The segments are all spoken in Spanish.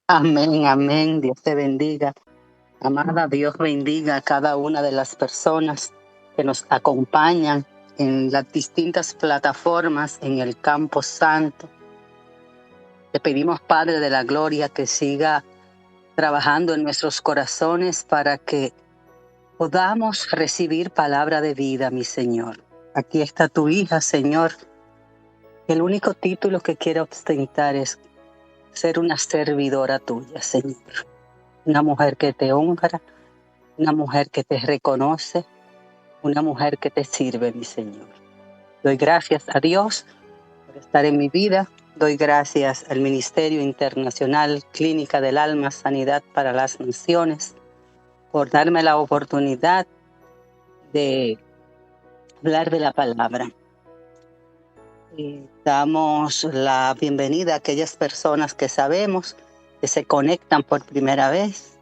Amén, amén. Dios te bendiga. Amada, Dios bendiga a cada una de las personas que nos acompañan en las distintas plataformas en el Campo Santo. Te pedimos, Padre de la Gloria, que siga trabajando en nuestros corazones para que podamos recibir palabra de vida, mi Señor. Aquí está tu hija, Señor. El único título que quiero ostentar es ser una servidora tuya, Señor. Una mujer que te honra, una mujer que te reconoce, una mujer que te sirve, mi Señor. Doy gracias a Dios por estar en mi vida. Doy gracias al Ministerio Internacional Clínica del Alma, Sanidad para las Naciones, por darme la oportunidad de hablar de la palabra. Damos la bienvenida a aquellas personas que sabemos que se conectan por primera vez,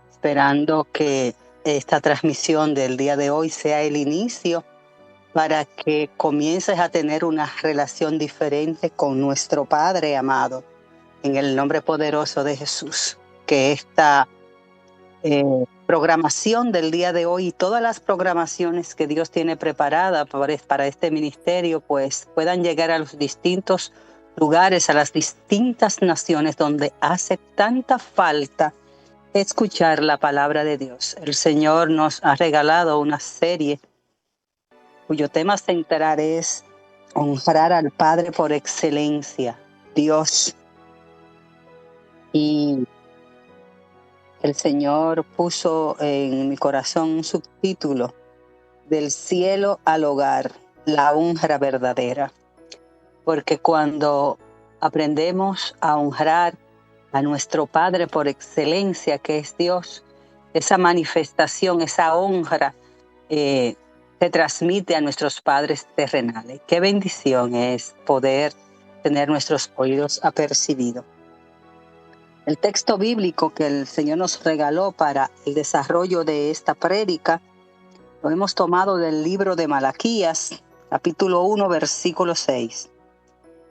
esperando que esta transmisión del día de hoy sea el inicio para que comiences a tener una relación diferente con nuestro Padre amado, en el nombre poderoso de Jesús. Que esta programación del día de hoy y todas las programaciones que Dios tiene preparadas para este ministerio, pues puedan llegar a los distintos lugares, a las distintas naciones donde hace tanta falta escuchar la palabra de Dios. El Señor nos ha regalado una serie cuyo tema central es honrar al Padre por excelencia, Dios. Y el Señor puso en mi corazón un subtítulo: del cielo al hogar, la honra verdadera. Porque cuando aprendemos a honrar a nuestro Padre por excelencia, que es Dios, esa manifestación, esa honra, se transmite a nuestros padres terrenales. Qué bendición es poder tener nuestros oídos apercibidos. El texto bíblico que el Señor nos regaló para el desarrollo de esta prédica lo hemos tomado del libro de Malaquías, capítulo 1, versículo 6.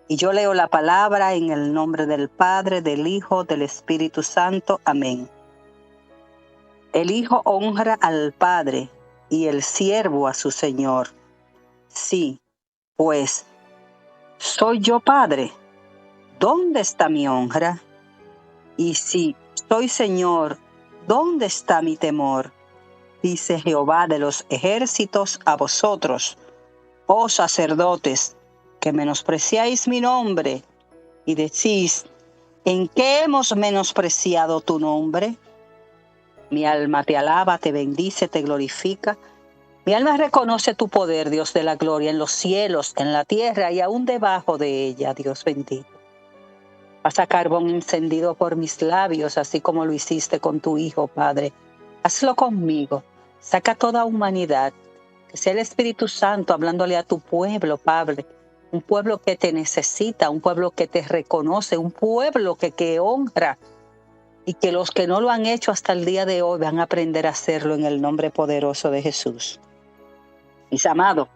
Y yo leo la palabra en el nombre del Padre, del Hijo, del Espíritu Santo. Amén. El Hijo honra al Padre y el siervo a su Señor. Sí, pues, ¿soy yo Padre? ¿Dónde está mi honra? Y si soy Señor, ¿dónde está mi temor? Dice Jehová de los ejércitos a vosotros, oh sacerdotes, que menospreciáis mi nombre y decís: ¿en qué hemos menospreciado tu nombre? Mi alma te alaba, te bendice, te glorifica. Mi alma reconoce tu poder, Dios de la gloria, en los cielos, en la tierra y aún debajo de ella, Dios bendito. Pasa carbón encendido por mis labios, así como lo hiciste con tu Hijo, Padre. Hazlo conmigo. Saca toda humanidad. Que sea el Espíritu Santo hablándole a tu pueblo, Padre. Un pueblo que te necesita, un pueblo que te reconoce, un pueblo que honra. Y que los que no lo han hecho hasta el día de hoy van a aprender a hacerlo en el nombre poderoso de Jesús. Mis amados,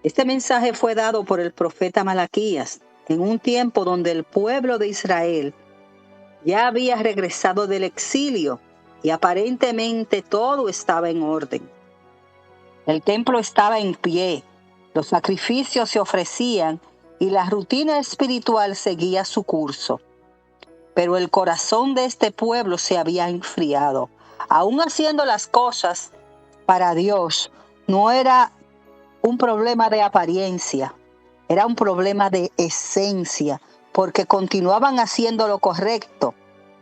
este mensaje fue dado por el profeta Malaquías en un tiempo donde el pueblo de Israel ya había regresado del exilio y aparentemente todo estaba en orden. El templo estaba en pie, los sacrificios se ofrecían y la rutina espiritual seguía su curso. Pero el corazón de este pueblo se había enfriado. Aún haciendo las cosas para Dios, no era un problema de apariencia, era un problema de esencia, porque continuaban haciendo lo correcto.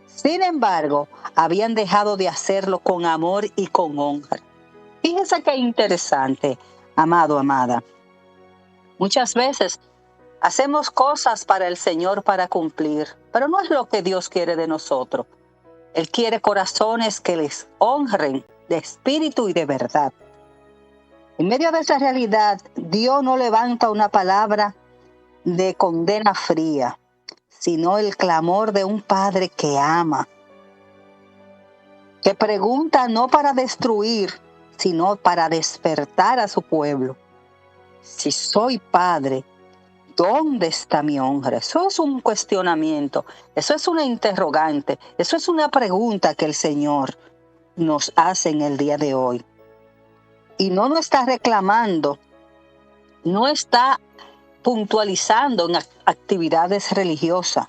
Sin embargo, habían dejado de hacerlo con amor y con honra. Fíjense qué interesante, amado, amada. Muchas veces hacemos cosas para el Señor para cumplir, pero no es lo que Dios quiere de nosotros. Él quiere corazones que les honren de espíritu y de verdad. En medio de esa realidad, Dios no levanta una palabra de condena fría, sino el clamor de un padre que ama, que pregunta no para destruir, sino para despertar a su pueblo. Si soy padre, ¿Dónde está mi honra? Eso es un cuestionamiento, eso es una interrogante, eso es una pregunta que el Señor nos hace en el día de hoy. Y no nos está reclamando, no está puntualizando en actividades religiosas.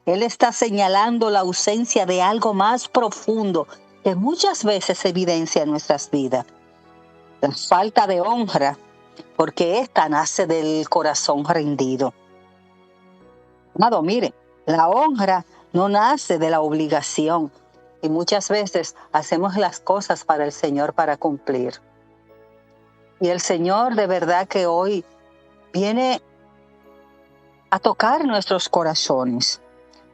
Él está señalando la ausencia de algo más profundo que muchas veces evidencia en nuestras vidas. La falta de honra, porque esta nace del corazón rendido. Amado, mire, la honra no nace de la obligación y muchas veces hacemos las cosas para el Señor para cumplir. Y el Señor de verdad que hoy viene a tocar nuestros corazones,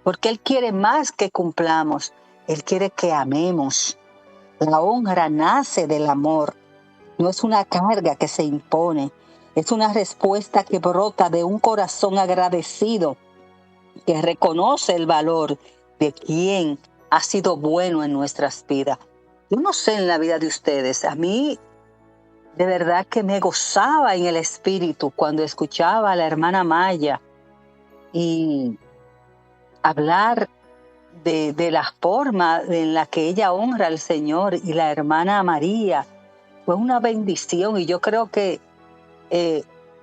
porque Él quiere más que cumplamos, Él quiere que amemos. La honra nace del amor, no es una carga que se impone, es una respuesta que brota de un corazón agradecido que reconoce el valor de quien ha sido bueno en nuestras vidas. Yo no sé en la vida de ustedes, a mí de verdad que me gozaba en el espíritu cuando escuchaba a la hermana Maya y hablar de la forma en la que ella honra al Señor, y la hermana María. Fue una bendición y yo creo que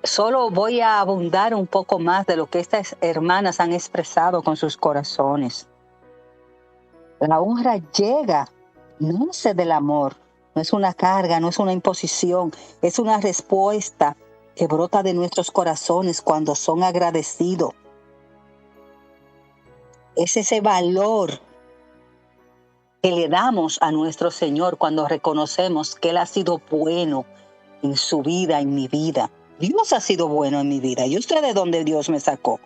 solo voy a abundar un poco más de lo que estas hermanas han expresado con sus corazones. La honra llega, nace del amor, no es una carga, no es una imposición, es una respuesta que brota de nuestros corazones cuando son agradecidos. Es ese valor que le damos a nuestro Señor cuando reconocemos que Él ha sido bueno en su vida, en mi vida. Dios ha sido bueno en mi vida. Yo sé de dónde Dios me sacó.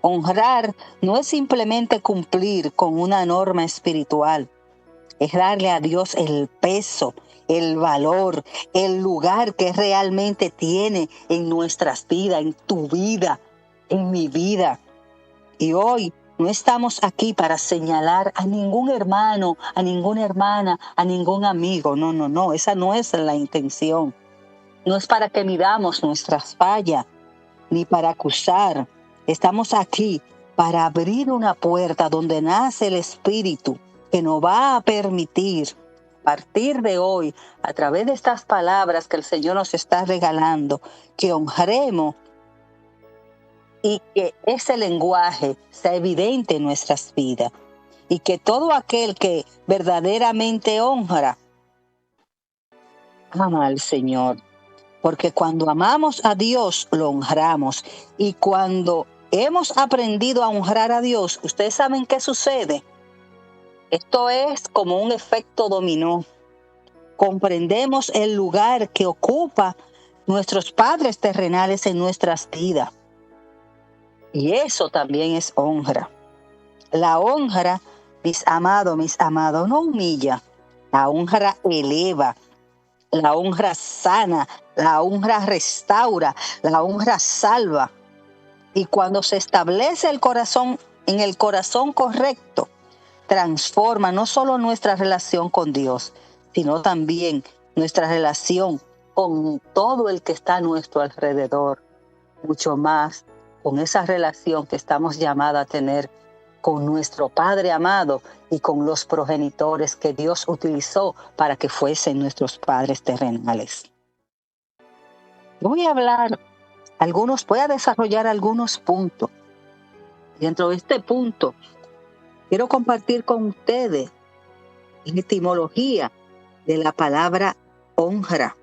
Honrar no es simplemente cumplir con una norma espiritual. Es darle a Dios el peso, el valor, el lugar que realmente tiene en nuestras vidas, en tu vida, en mi vida. Y hoy no estamos aquí para señalar a ningún hermano, a ninguna hermana, a ningún amigo. No, no, no. Esa no es la intención. No es para que midamos nuestras fallas, ni para acusar. Estamos aquí para abrir una puerta donde nace el Espíritu que nos va a permitir, a partir de hoy, a través de estas palabras que el Señor nos está regalando, que honremos y que ese lenguaje sea evidente en nuestras vidas. Y que todo aquel que verdaderamente honra, ama al Señor. Porque cuando amamos a Dios, lo honramos. Y cuando hemos aprendido a honrar a Dios, ¿ustedes saben qué sucede? Esto es como un efecto dominó. Comprendemos el lugar que ocupa nuestros padres terrenales en nuestras vidas. Y eso también es honra. La honra, mis amados, no humilla. La honra eleva. La honra sana, la honra restaura, la honra salva. Y cuando se establece el corazón, en el corazón correcto, transforma no solo nuestra relación con Dios, sino también nuestra relación con todo el que está a nuestro alrededor. Mucho más con esa relación que estamos llamados a tener con nuestro Padre amado y con los progenitores que Dios utilizó para que fuesen nuestros padres terrenales. Voy a desarrollar algunos puntos. Dentro de este punto, quiero compartir con ustedes la etimología de la palabra honra,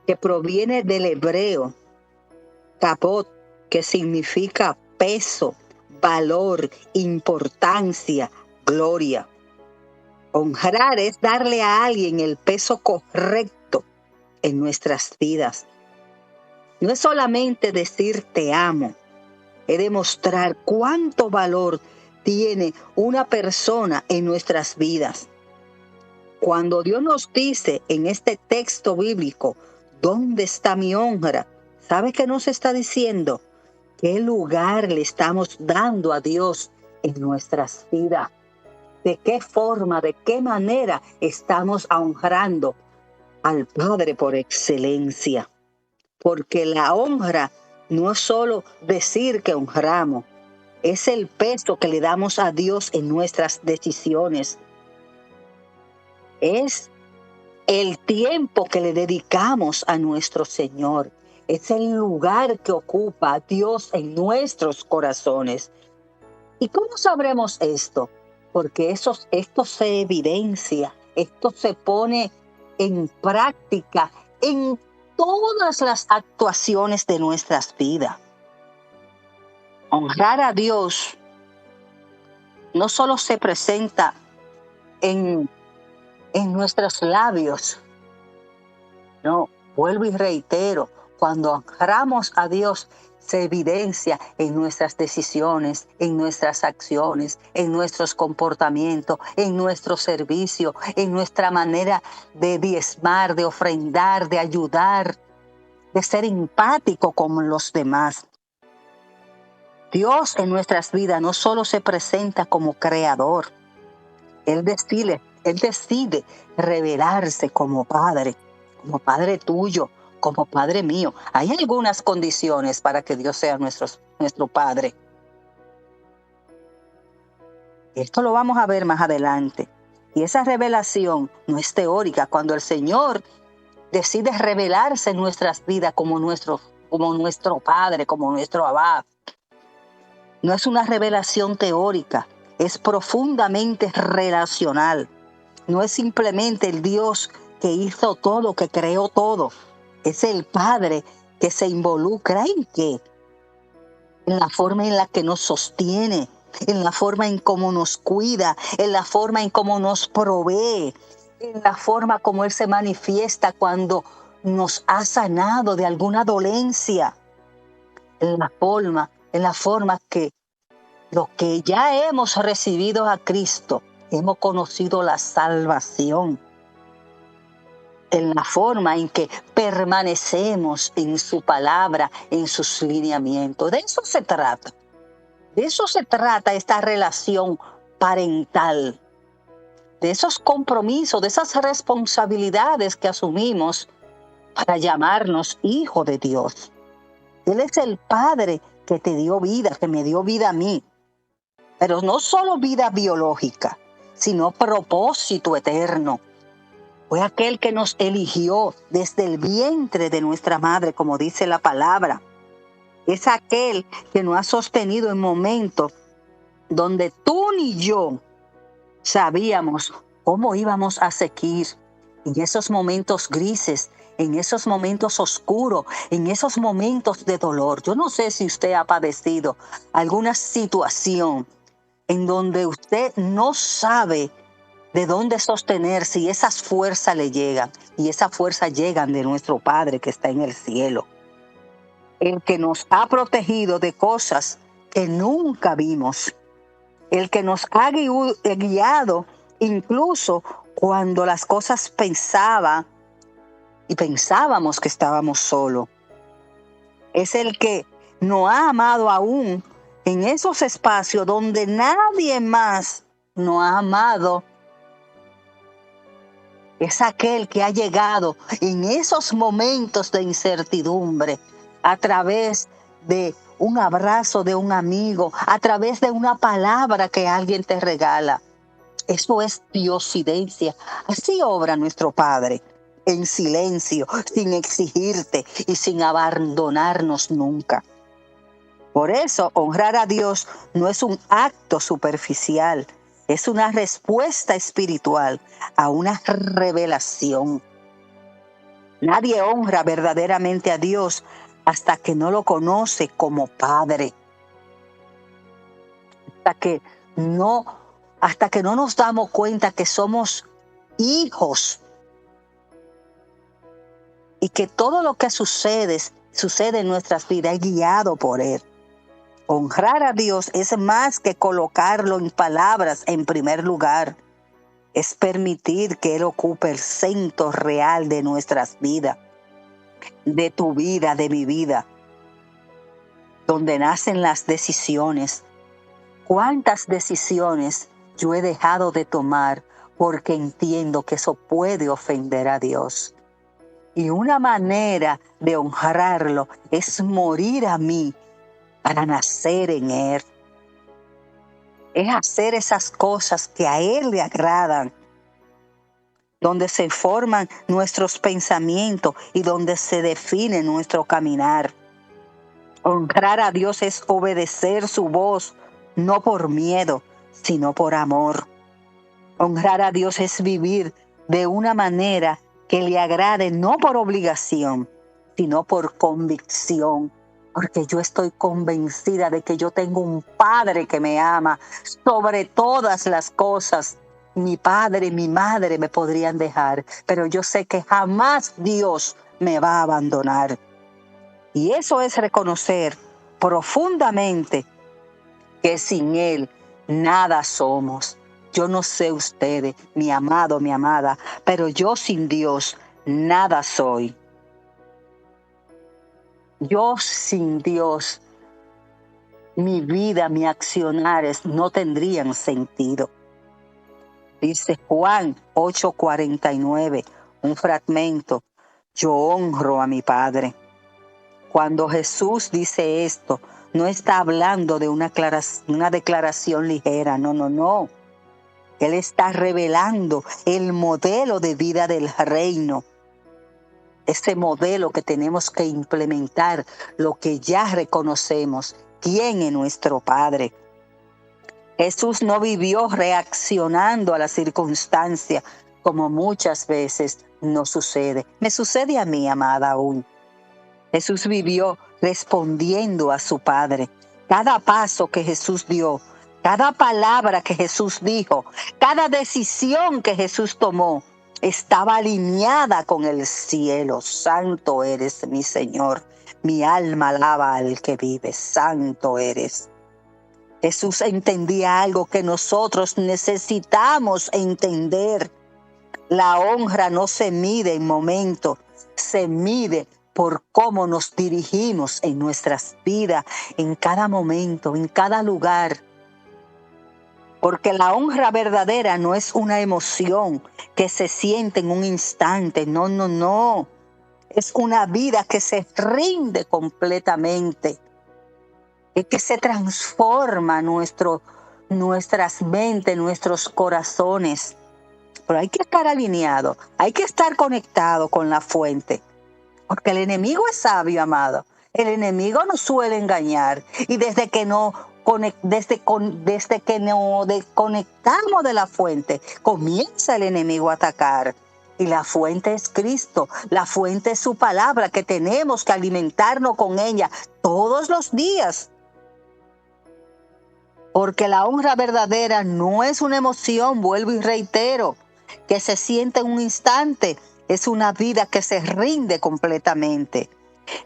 que proviene del hebreo kabod, que significa peso, valor, importancia, gloria. Honrar es darle a alguien el peso correcto en nuestras vidas. No es solamente decir te amo, es demostrar cuánto valor tiene una persona en nuestras vidas. Cuando Dios nos dice en este texto bíblico, ¿dónde está mi honra? ¿Sabe qué nos está diciendo? ¿Qué lugar le estamos dando a Dios en nuestras vidas? ¿De qué forma, de qué manera estamos honrando al Padre por excelencia? Porque la honra no es solo decir que honramos, es el peso que le damos a Dios en nuestras decisiones. Es el tiempo que le dedicamos a nuestro Señor. Es el lugar que ocupa Dios en nuestros corazones. ¿Y cómo sabremos esto? Porque esto se evidencia, esto se pone en práctica en todas las actuaciones de nuestras vidas. Honrar a Dios no solo se presenta en nuestros labios, no, vuelvo y reitero, cuando honramos a Dios se evidencia en nuestras decisiones, en nuestras acciones, en nuestros comportamientos, en nuestro servicio, en nuestra manera de diezmar, de ofrendar, de ayudar, de ser empático con los demás. Dios en nuestras vidas no solo se presenta como creador, Él decide revelarse como Padre tuyo, como Padre mío. Hay algunas condiciones para que Dios sea nuestro Padre. Esto lo vamos a ver más adelante. Y esa revelación no es teórica. Cuando el Señor decide revelarse en nuestras vidas como nuestro Padre, como nuestro Abba, no es una revelación teórica, es profundamente relacional. No es simplemente el Dios que hizo todo, que creó todo. Es el Padre que se involucra ¿en qué? En la forma en la que nos sostiene, en la forma en cómo nos cuida, en la forma en cómo nos provee, en la forma como Él se manifiesta cuando nos ha sanado de alguna dolencia, en la forma que los que ya hemos recibido a Cristo, hemos conocido la salvación, en la forma en que permanecemos en su palabra, en sus lineamientos. De eso se trata. De eso se trata esta relación parental. De esos compromisos, de esas responsabilidades que asumimos para llamarnos hijo de Dios. Él es el Padre que te dio vida, que me dio vida a mí. Pero no solo vida biológica, sino propósito eterno. Fue aquel que nos eligió desde el vientre de nuestra madre, como dice la palabra. Es aquel que nos ha sostenido en momentos donde tú ni yo sabíamos cómo íbamos a seguir. En esos momentos grises, en esos momentos oscuros, en esos momentos de dolor. Yo no sé si usted ha padecido alguna situación en donde usted no sabe de dónde sostenerse y esas fuerzas le llegan. Y esas fuerzas llegan de nuestro Padre que está en el cielo. El que nos ha protegido de cosas que nunca vimos. El que nos ha guiado incluso cuando las cosas pensábamos que estábamos solos. Es el que nos ha amado aún en esos espacios donde nadie más nos ha amado. Es aquel que ha llegado en esos momentos de incertidumbre a través de un abrazo de un amigo, a través de una palabra que alguien te regala. Eso es diosidencia. Así obra nuestro Padre, en silencio, sin exigirte y sin abandonarnos nunca. Por eso, honrar a Dios no es un acto superficial, es una respuesta espiritual a una revelación. Nadie honra verdaderamente a Dios hasta que no lo conoce como Padre. Hasta que no nos damos cuenta que somos hijos y que todo lo que sucede en nuestras vidas es guiado por Él. Honrar a Dios es más que colocarlo en palabras en primer lugar. Es permitir que Él ocupe el centro real de nuestras vidas, de tu vida, de mi vida, donde nacen las decisiones. ¿Cuántas decisiones yo he dejado de tomar porque entiendo que eso puede ofender a Dios? Y una manera de honrarlo es morir a mí para nacer en Él. Es hacer esas cosas que a Él le agradan, donde se forman nuestros pensamientos y donde se define nuestro caminar. Honrar a Dios es obedecer su voz, no por miedo, sino por amor. Honrar a Dios es vivir de una manera que le agrade, no por obligación, sino por convicción. Porque yo estoy convencida de que yo tengo un Padre que me ama sobre todas las cosas. Mi padre y mi madre me podrían dejar, pero yo sé que jamás Dios me va a abandonar. Y eso es reconocer profundamente que sin Él nada somos. Yo no sé ustedes, mi amado, mi amada, pero yo sin Dios nada soy. Yo sin Dios, mi vida, mis accionares no tendrían sentido. Dice Juan 8:49, un fragmento: yo honro a mi Padre. Cuando Jesús dice esto, no está hablando de una declaración ligera, no, no, no. Él está revelando el modelo de vida del reino, ese modelo que tenemos que implementar, lo que ya reconocemos, quién es nuestro Padre. Jesús no vivió reaccionando a la circunstancia como muchas veces nos sucede. Me sucede a mí, amada, aún. Jesús vivió respondiendo a su Padre. Cada paso que Jesús dio, cada palabra que Jesús dijo, cada decisión que Jesús tomó, estaba alineada con el cielo. Santo eres, mi Señor. Mi alma alaba al que vive. Santo eres. Jesús entendía algo que nosotros necesitamos entender. La honra no se mide en momentos, se mide por cómo nos dirigimos en nuestras vidas, en cada momento, en cada lugar. Porque la honra verdadera no es una emoción que se siente en un instante, no, no, no. Es una vida que se rinde completamente, es que se transforma nuestras mentes, nuestros corazones. Pero hay que estar alineado, hay que estar conectado con la fuente. Porque el enemigo es sabio, amado. El enemigo nos suele engañar. Y desde que nos desconectamos de la fuente, comienza el enemigo a atacar. Y la fuente es Cristo. La fuente es su palabra, que tenemos que alimentarnos con ella todos los días. Porque la honra verdadera no es una emoción, vuelvo y reitero, que se siente en un instante. Es una vida que se rinde completamente.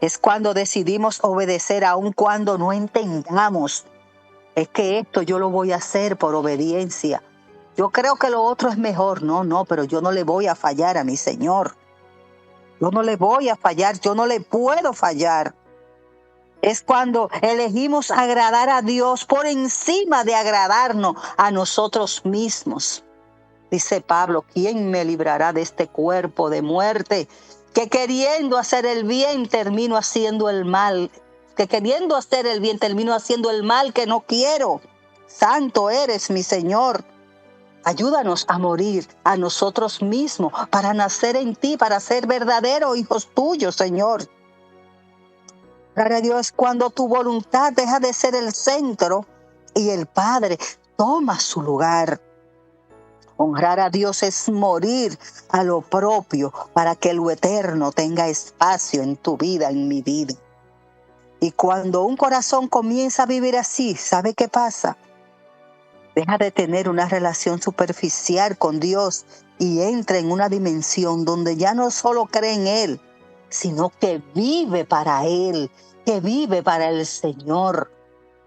Es cuando decidimos obedecer aun cuando no entendamos. Es que esto yo lo voy a hacer por obediencia. Yo creo que lo otro es mejor. No, no, pero yo no le voy a fallar a mi Señor. Yo no le voy a fallar, yo no le puedo fallar. Es cuando elegimos agradar a Dios por encima de agradarnos a nosotros mismos. Dice Pablo, ¿quién me librará de este cuerpo de muerte? Que queriendo hacer el bien termino haciendo el mal. Que queriendo hacer el bien termino haciendo el mal que no quiero. Santo eres, mi Señor. Ayúdanos a morir a nosotros mismos para nacer en ti, para ser verdaderos hijos tuyos, Señor. Gloria a Dios, cuando tu voluntad deja de ser el centro y el Padre toma su lugar. Honrar a Dios es morir a lo propio para que lo eterno tenga espacio en tu vida, en mi vida. Y cuando un corazón comienza a vivir así, ¿sabe qué pasa? Deja de tener una relación superficial con Dios y entra en una dimensión donde ya no solo cree en Él, sino que vive para Él, que vive para el Señor,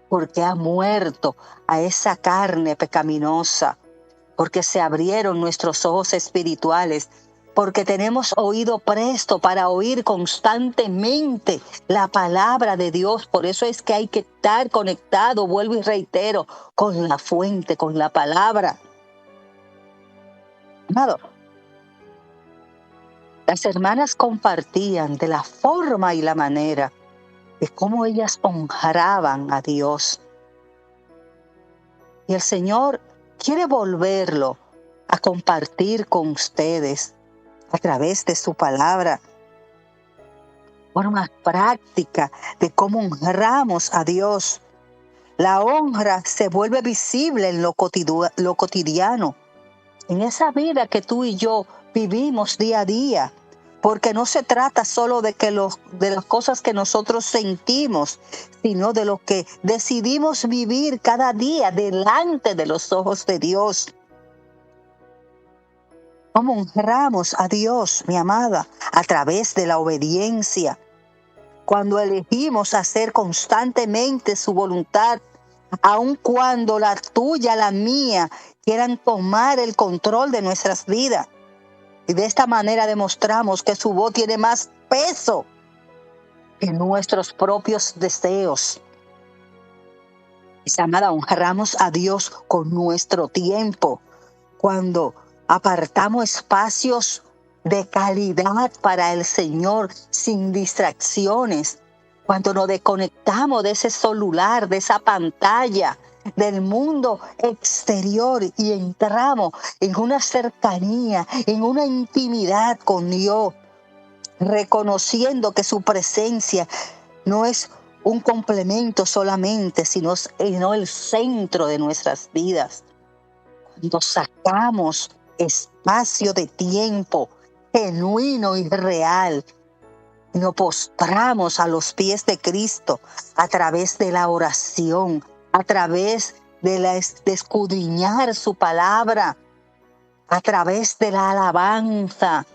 porque ha muerto a esa carne pecaminosa, porque se abrieron nuestros ojos espirituales, porque tenemos oído presto para oír constantemente la palabra de Dios. Por eso es que hay que estar conectado, vuelvo y reitero, con la fuente, con la palabra. Amado, Las hermanas compartían de la forma y la manera de cómo ellas honraban a Dios. Y el Señor quiere volverlo a compartir con ustedes a través de su palabra, forma práctica de cómo honramos a Dios. La honra se vuelve visible en lo cotidiano, en esa vida que tú y yo vivimos día a día, porque no se trata solo de las cosas que nosotros sentimos, sino de lo que decidimos vivir cada día delante de los ojos de Dios. ¿Cómo honramos a Dios, mi amada? A través de la obediencia. Cuando elegimos hacer constantemente su voluntad, aun cuando la tuya, la mía, quieran tomar el control de nuestras vidas. Y de esta manera demostramos que su voz tiene más peso que nuestros propios deseos. Mis amada, honramos a Dios con nuestro tiempo. Cuando apartamos espacios de calidad para el Señor sin distracciones. Cuando nos desconectamos de ese celular, de esa pantalla, del mundo exterior y entramos en una cercanía, en una intimidad con Dios, reconociendo que su presencia no es un complemento solamente, sino el centro de nuestras vidas. Cuando sacamos espacio de tiempo genuino y real, y nos postramos a los pies de Cristo a través de la oración, a través de escudriñar su palabra, a través de la alabanza.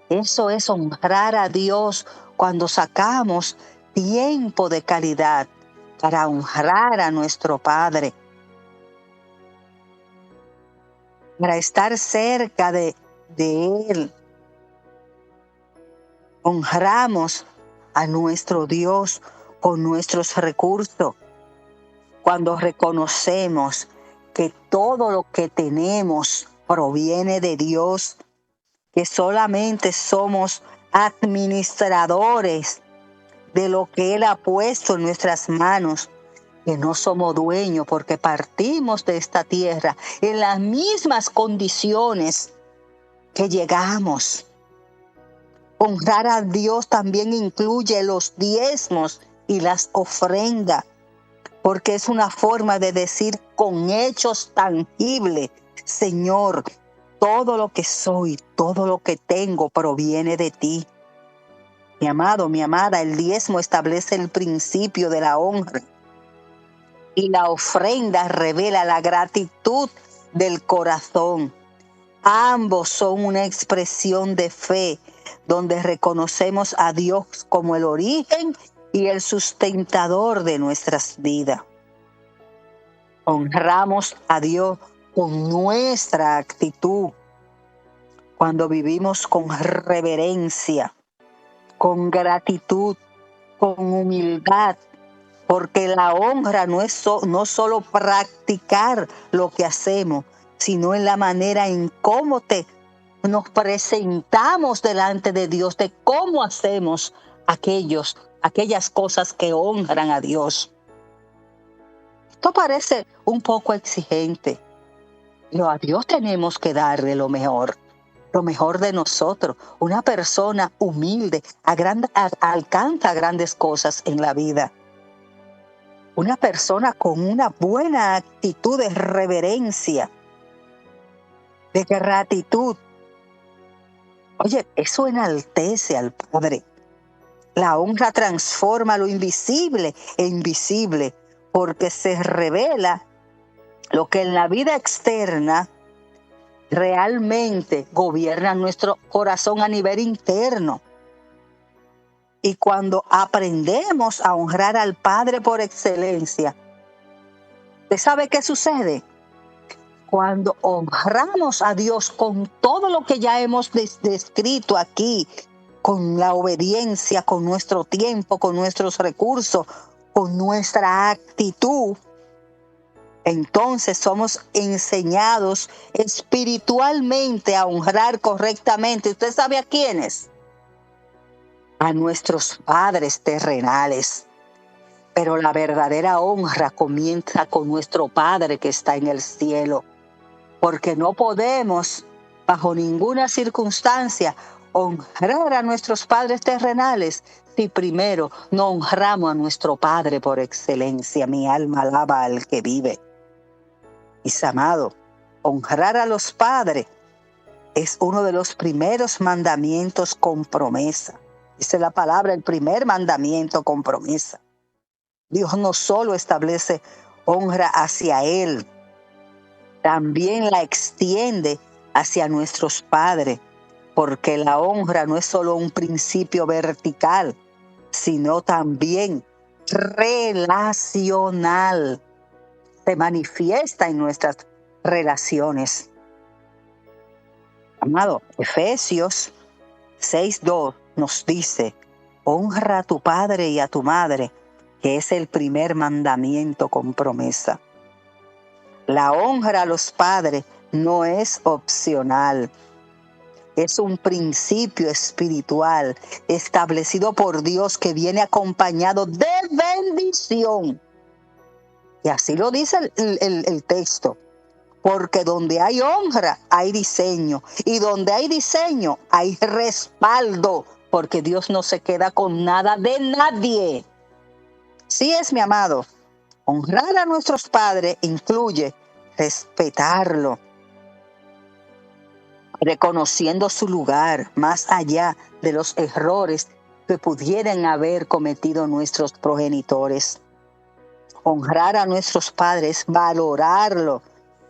Eso es honrar a Dios cuando sacamos tiempo de calidad para honrar a nuestro Padre, para estar cerca de Él. Honramos a nuestro Dios con nuestros recursos cuando reconocemos que todo lo que tenemos proviene de Dios, que solamente somos administradores de lo que Él ha puesto en nuestras manos, que no somos dueños porque partimos de esta tierra en las mismas condiciones que llegamos. Honrar a Dios también incluye los diezmos y las ofrendas, porque es una forma de decir con hechos tangibles: Señor, todo lo que soy, todo lo que tengo proviene de ti. Mi amado, mi amada, el diezmo establece el principio de la honra y la ofrenda revela la gratitud del corazón. Ambos son una expresión de fe, donde reconocemos a Dios como el origen y el sustentador de nuestras vidas. Honramos a Dios con nuestra actitud, cuando vivimos con reverencia, con gratitud, con humildad, porque la honra no es no solo practicar lo que hacemos, sino en la manera en cómo nos presentamos delante de Dios, de cómo hacemos aquellas cosas que honran a Dios. Esto parece un poco exigente, pero a Dios tenemos que darle lo mejor de nosotros. Una persona humilde alcanza grandes cosas en la vida. Una persona con una buena actitud de reverencia, de gratitud. Oye, eso enaltece al Padre. La honra transforma lo invisible en visible, porque se revela lo que en la vida externa realmente gobierna nuestro corazón a nivel interno. Y cuando aprendemos a honrar al Padre por excelencia, ¿usted sabe qué sucede? Cuando honramos a Dios con todo lo que ya hemos descrito aquí, con la obediencia, con nuestro tiempo, con nuestros recursos, con nuestra actitud, Entonces somos enseñados espiritualmente a honrar correctamente. ¿Usted sabe a quiénes? A nuestros padres terrenales. Pero la verdadera honra comienza con nuestro Padre que está en el cielo. Porque no podemos, bajo ninguna circunstancia, honrar a nuestros padres terrenales si primero no honramos a nuestro Padre por excelencia. Mi alma alaba al que vive. Mis amados, honrar a los padres es uno de los primeros mandamientos con promesa. Esa es la palabra, el primer mandamiento con promesa. Dios no solo establece honra hacia Él, también la extiende hacia nuestros padres, porque la honra no es solo un principio vertical, sino también relacional. Se manifiesta en nuestras relaciones. Amado, Efesios 6:2 nos dice, honra a tu padre y a tu madre, que es el primer mandamiento con promesa. La honra a los padres no es opcional. Es un principio espiritual establecido por Dios que viene acompañado de bendición. Y así lo dice el texto. Porque donde hay honra, hay diseño. Y donde hay diseño, hay respaldo. Porque Dios no se queda con nada de nadie. Sí es, mi amado. Honrar a nuestros padres incluye respetarlo, reconociendo su lugar más allá de los errores que pudieran haber cometido nuestros progenitores. Honrar a nuestros padres, valorarlo,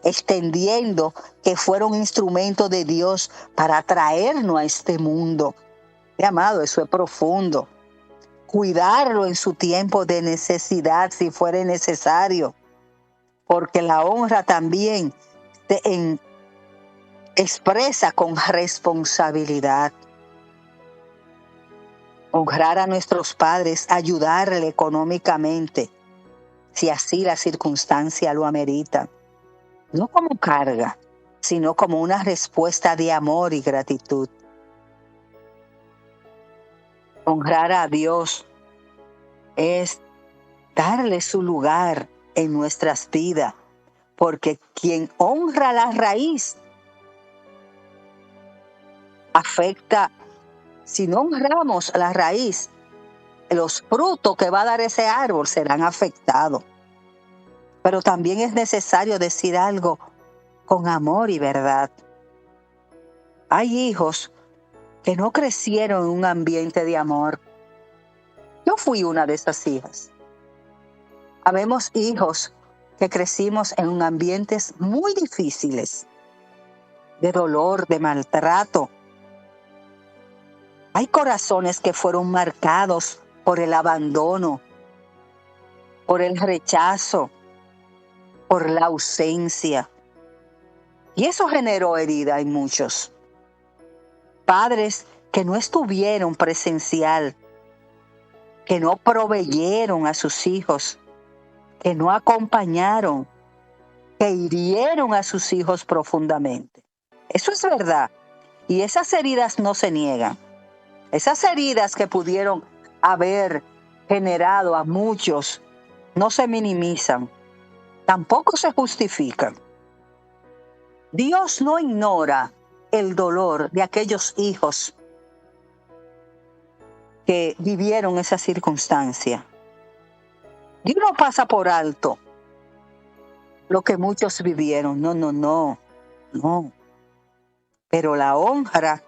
extendiendo que fueron instrumentos de Dios para traernos a este mundo. Mi amado, eso es profundo. Cuidarlo en su tiempo de necesidad, si fuera necesario, porque la honra también expresa con responsabilidad. Honrar a nuestros padres, ayudarle económicamente, si así la circunstancia lo amerita. No como carga, sino como una respuesta de amor y gratitud. Honrar a Dios es darle su lugar en nuestras vidas, porque quien honra la raíz afecta. Si no honramos la raíz, los frutos que va a dar ese árbol serán afectados. Pero también es necesario decir algo con amor y verdad. Hay hijos que no crecieron en un ambiente de amor. Yo fui una de esas hijas. Habemos hijos que crecimos en ambientes muy difíciles, de dolor, de maltrato. Hay corazones que fueron marcados por el abandono, por el rechazo, por la ausencia. Y eso generó herida en muchos. Padres que no estuvieron presencial, que no proveyeron a sus hijos, que no acompañaron, que hirieron a sus hijos profundamente. Eso es verdad. Y esas heridas no se niegan. Esas heridas que pudieron haber generado a muchos no se minimizan, tampoco se justifican. Dios no ignora el dolor de aquellos hijos que vivieron esa circunstancia. Dios no pasa por alto lo que muchos vivieron. No. Pero la honra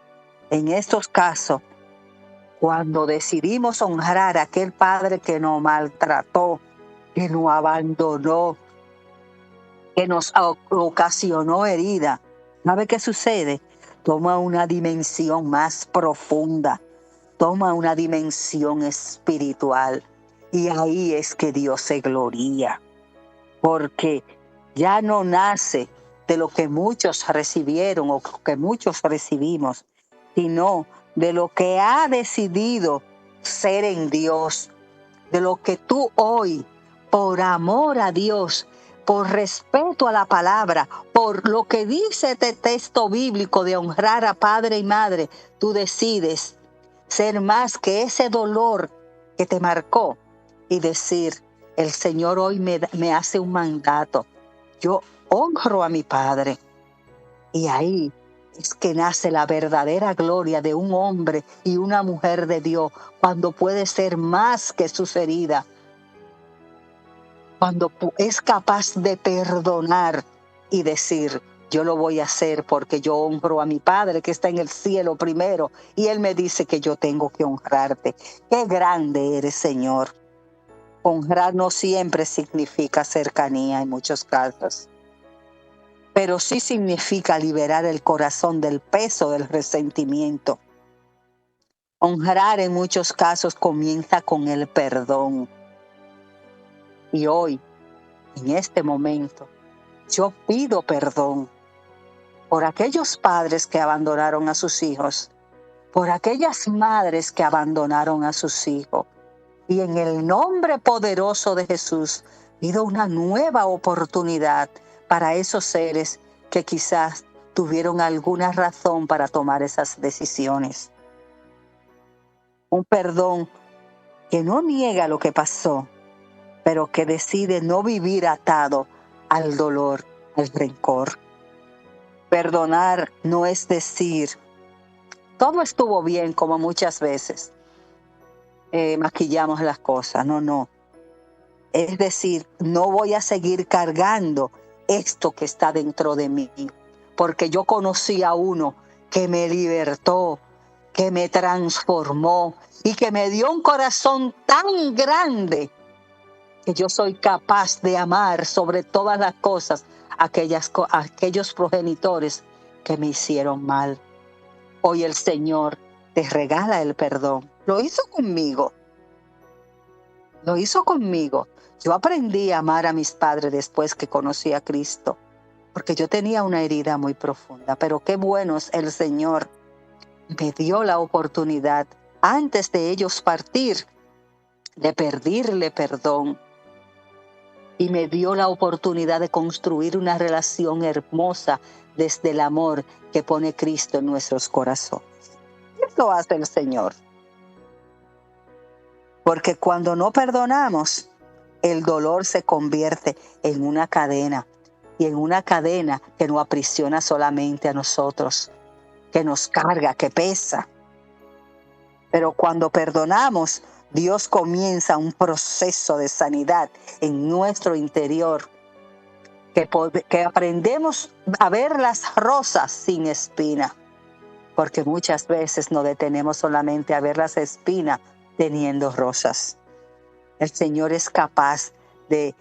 en estos casos, cuando decidimos honrar a aquel padre que nos maltrató, que nos abandonó, que nos ocasionó herida, ¿sabe qué sucede? Toma una dimensión más profunda, toma una dimensión espiritual. Y ahí es que Dios se gloria, porque ya no nace de lo que muchos recibieron o que muchos recibimos, sino de lo que ha decidido ser en Dios, de lo que tú hoy, por amor a Dios, por respeto a la palabra, por lo que dice este texto bíblico de honrar a padre y madre, tú decides ser más que ese dolor que te marcó y decir, el Señor hoy me hace un mandato. Yo honro a mi padre. Y ahí es que nace la verdadera gloria de un hombre y una mujer de Dios, cuando puede ser más que sus heridas, cuando es capaz de perdonar y decir, yo lo voy a hacer porque yo honro a mi Padre que está en el cielo primero y Él me dice que yo tengo que honrarte. Qué grande eres, Señor. Honrar no siempre significa cercanía en muchos casos, pero sí significa liberar el corazón del peso del resentimiento. Honrar en muchos casos comienza con el perdón. Y hoy, en este momento, yo pido perdón por aquellos padres que abandonaron a sus hijos, por aquellas madres que abandonaron a sus hijos. Y en el nombre poderoso de Jesús, pido una nueva oportunidad para esos seres que quizás tuvieron alguna razón para tomar esas decisiones. Un perdón que no niega lo que pasó, pero que decide no vivir atado al dolor, al rencor. Perdonar no es decir, todo estuvo bien, como muchas veces maquillamos las cosas. No, no. Es decir, no voy a seguir cargando esto que está dentro de mí, porque yo conocí a uno que me libertó, que me transformó y que me dio un corazón tan grande que yo soy capaz de amar sobre todas las cosas aquellos progenitores que me hicieron mal. Hoy el Señor te regala el perdón. Lo hizo conmigo. Lo hizo conmigo. Yo aprendí a amar a mis padres después que conocí a Cristo, porque yo tenía una herida muy profunda. Pero qué bueno es el Señor. Me dio la oportunidad, antes de ellos partir, de pedirle perdón. Y me dio la oportunidad de construir una relación hermosa desde el amor que pone Cristo en nuestros corazones. Eso hace el Señor. Porque cuando no perdonamos, el dolor se convierte en una cadena. Y en una cadena que no aprisiona solamente a nosotros, que nos carga, que pesa. Pero cuando perdonamos, Dios comienza un proceso de sanidad en nuestro interior, que aprendemos a ver las rosas sin espina, porque muchas veces nos detenemos solamente a ver las espinas teniendo rosas. El Señor es capaz de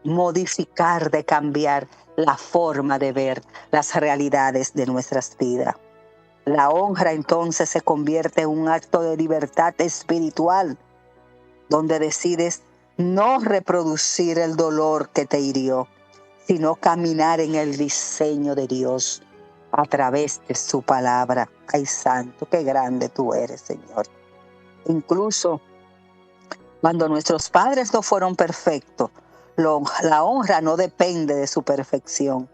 modificar, de cambiar la forma de ver las realidades de nuestras vidas. La honra entonces se convierte en un acto de libertad espiritual, donde decides no reproducir el dolor que te hirió, sino caminar en el diseño de Dios a través de su palabra. Ay, santo, qué grande tú eres, Señor. Incluso cuando nuestros padres no fueron perfectos, la honra no depende de su perfección,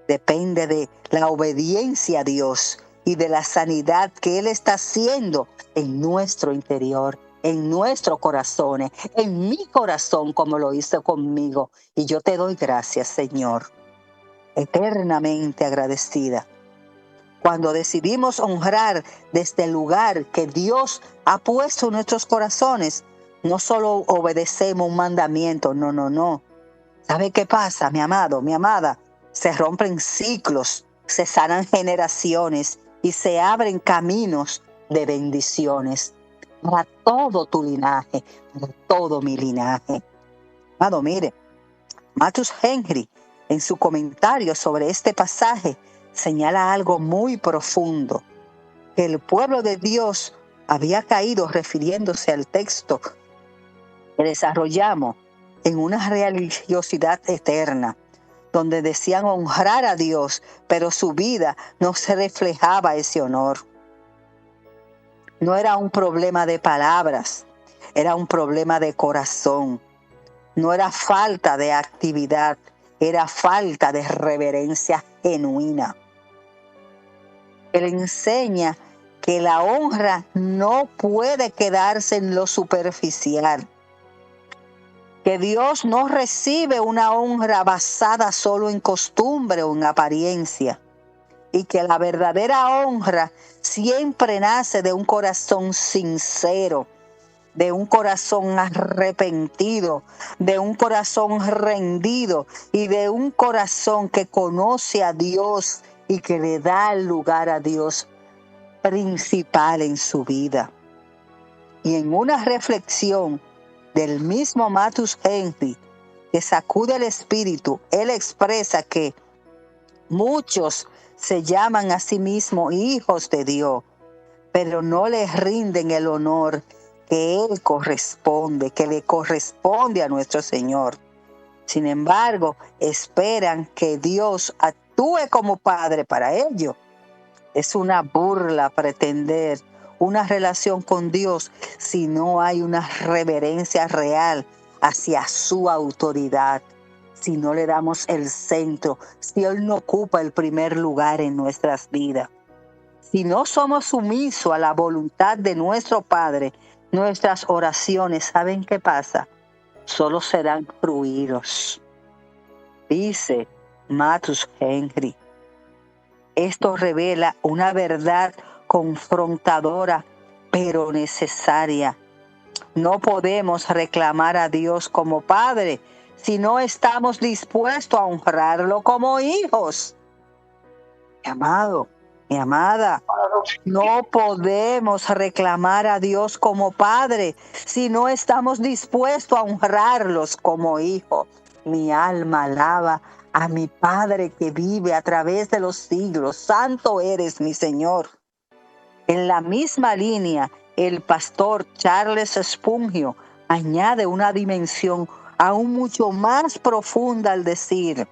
depende de la obediencia a Dios y de la sanidad que Él está haciendo en nuestro interior, en nuestros corazones, en mi corazón, como lo hizo conmigo. Y yo te doy gracias, Señor, eternamente agradecida. Cuando decidimos honrar desde el lugar que Dios ha puesto en nuestros corazones, no solo obedecemos un mandamiento, no, no, no. ¿Sabe qué pasa, mi amado, mi amada? Se rompen ciclos, se sanan generaciones y se abren caminos de bendiciones para todo tu linaje, para todo mi linaje. Amado, mire, Matheus Henry, en su comentario sobre este pasaje, señala algo muy profundo, que el pueblo de Dios había caído, refiriéndose al texto que desarrollamos, en una religiosidad eterna, donde decían honrar a Dios, pero su vida no se reflejaba ese honor. No era un problema de palabras, era un problema de corazón. No era falta de actividad, era falta de reverencia genuina. Él enseña que la honra no puede quedarse en lo superficial, que Dios no recibe una honra basada solo en costumbre o en apariencia, y que la verdadera honra siempre nace de un corazón sincero, de un corazón arrepentido, de un corazón rendido y de un corazón que conoce a Dios y que le da el lugar a Dios principal en su vida. Y en una reflexión del mismo Matus Henry, que sacude el espíritu, él expresa que muchos se llaman a sí mismos hijos de Dios, pero no les rinden el honor que que le corresponde a nuestro Señor. Sin embargo, esperan que Dios actúe como Padre para ellos. Es una burla pretender una relación con Dios si no hay una reverencia real hacia su autoridad, si no le damos el centro, si Él no ocupa el primer lugar en nuestras vidas. Si no somos sumisos a la voluntad de nuestro Padre, nuestras oraciones, ¿saben qué pasa? Solo serán ruidos. Dice Matus Henry. Esto revela una verdad confrontadora, pero necesaria. No podemos reclamar a Dios como Padre si no estamos dispuestos a honrarlo como hijos. Mi amado, mi amada, no podemos reclamar a Dios como Padre si no estamos dispuestos a honrarlos como hijos. Mi alma alaba a mi Padre que vive a través de los siglos. Santo eres, mi Señor. En la misma línea, el pastor Charles Spurgeon añade una dimensión aún mucho más profunda al decir: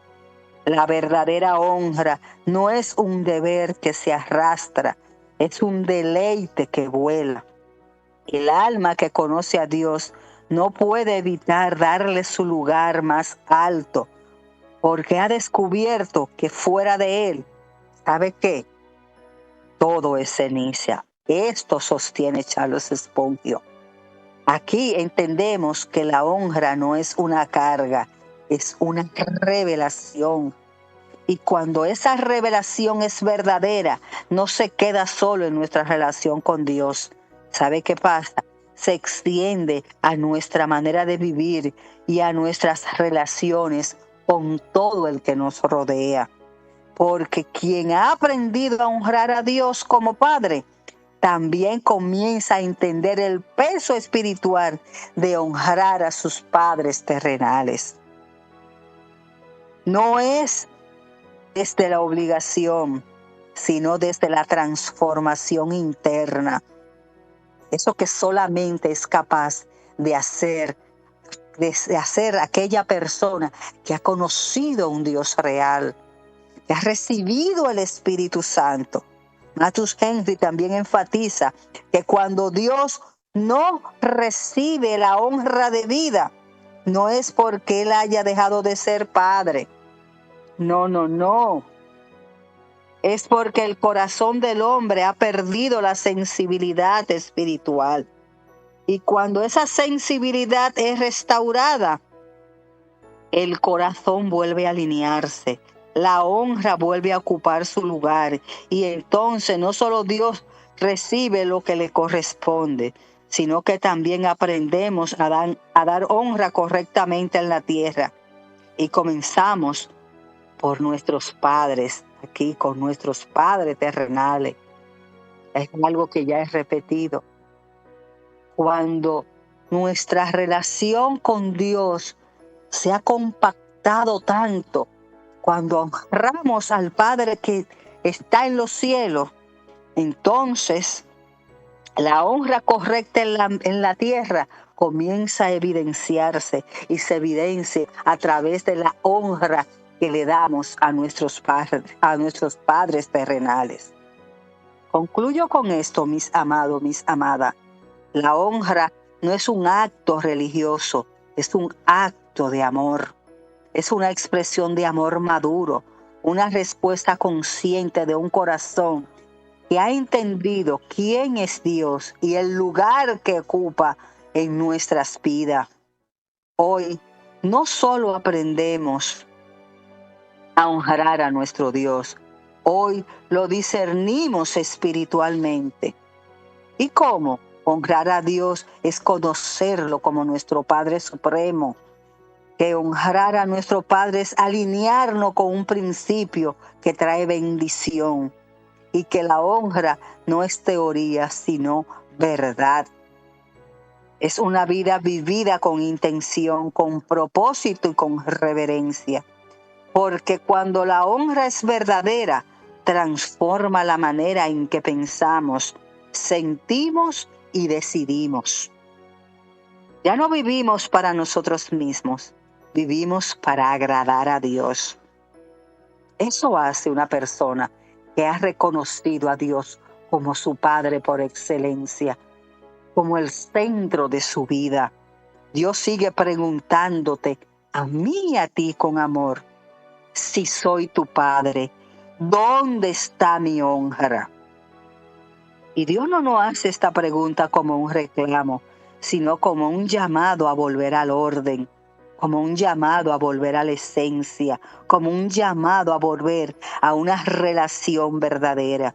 la verdadera honra no es un deber que se arrastra, es un deleite que vuela. El alma que conoce a Dios no puede evitar darle su lugar más alto, porque ha descubierto que fuera de Él, ¿sabe qué? Todo es ceniza. Esto sostiene Charles Spurgeon. Aquí entendemos que la honra no es una carga, es una revelación. Y cuando esa revelación es verdadera, no se queda solo en nuestra relación con Dios. ¿Sabe qué pasa? Se extiende a nuestra manera de vivir y a nuestras relaciones con todo el que nos rodea. Porque quien ha aprendido a honrar a Dios como Padre, también comienza a entender el peso espiritual de honrar a sus padres terrenales. No es desde la obligación, sino desde la transformación interna. Eso que solamente es capaz de hacer aquella persona que ha conocido un Dios real, que ha recibido el Espíritu Santo. Matus Henry también enfatiza que cuando Dios no recibe la honra de vida, no es porque Él haya dejado de ser Padre. No. Es porque el corazón del hombre ha perdido la sensibilidad espiritual. Y cuando esa sensibilidad es restaurada, el corazón vuelve a alinearse, la honra vuelve a ocupar su lugar, y entonces no solo Dios recibe lo que le corresponde, sino que también aprendemos a dar honra correctamente en la tierra. Y comenzamos por nuestros padres, aquí con nuestros padres terrenales. Es algo que ya he repetido. Cuando nuestra relación con Dios se ha compactado tanto, cuando honramos al Padre que está en los cielos, entonces la honra correcta en la tierra comienza a evidenciarse y se evidencia a través de la honra que le damos a nuestros padres terrenales. Concluyo con esto, mis amados, mis amadas. La honra no es un acto religioso, es un acto de amor. Es una expresión de amor maduro, una respuesta consciente de un corazón que ha entendido quién es Dios y el lugar que ocupa en nuestras vidas. Hoy no solo aprendemos a honrar a nuestro Dios, hoy lo discernimos espiritualmente. ¿Y cómo? Honrar a Dios es conocerlo como nuestro Padre Supremo, que honrar a nuestro Padre es alinearnos con un principio que trae bendición y que la honra no es teoría, sino verdad. Es una vida vivida con intención, con propósito y con reverencia. Porque cuando la honra es verdadera, transforma la manera en que pensamos, sentimos y decidimos. Ya no vivimos para nosotros mismos, vivimos para agradar a Dios. Eso hace una persona que ha reconocido a Dios como su Padre por excelencia, como el centro de su vida. Dios sigue preguntándote a mí y a ti con amor, si soy tu Padre, ¿dónde está mi honra? Y Dios no nos hace esta pregunta como un reclamo, sino como un llamado a volver al orden, como un llamado a volver a la esencia, como un llamado a volver a una relación verdadera.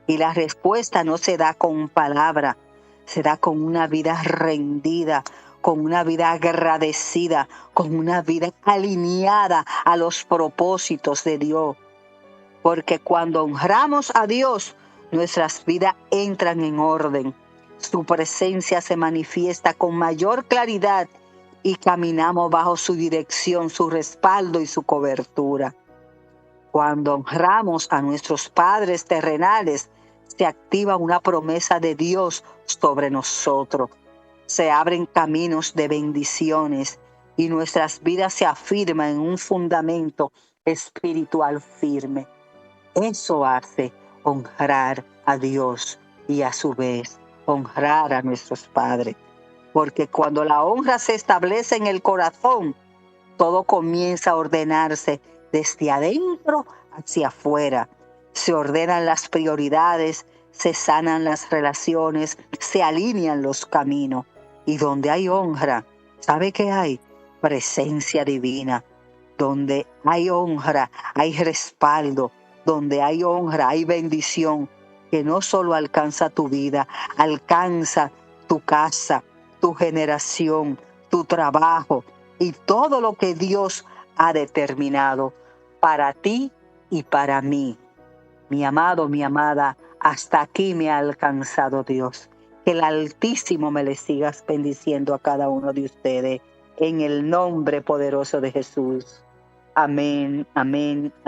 Y la respuesta no se da con palabra, se da con una vida rendida, con una vida agradecida, con una vida alineada a los propósitos de Dios. Porque cuando honramos a Dios, nuestras vidas entran en orden. Su presencia se manifiesta con mayor claridad y caminamos bajo su dirección, su respaldo y su cobertura. Cuando honramos a nuestros padres terrenales, se activa una promesa de Dios sobre nosotros. Se abren caminos de bendiciones y nuestras vidas se afirman en un fundamento espiritual firme. Eso hace honrar a Dios y a su vez honrar a nuestros padres. Porque cuando la honra se establece en el corazón, todo comienza a ordenarse desde adentro hacia afuera. Se ordenan las prioridades, se sanan las relaciones, se alinean los caminos. Y donde hay honra, ¿sabe qué hay? Presencia divina. Donde hay honra, hay respaldo. Donde hay honra, hay bendición que no solo alcanza tu vida, alcanza tu casa, tu generación, tu trabajo y todo lo que Dios ha determinado para ti y para mí. Mi amado, mi amada, hasta aquí me ha alcanzado Dios. Que el Altísimo me le sigas bendiciendo a cada uno de ustedes en el nombre poderoso de Jesús. Amén, amén.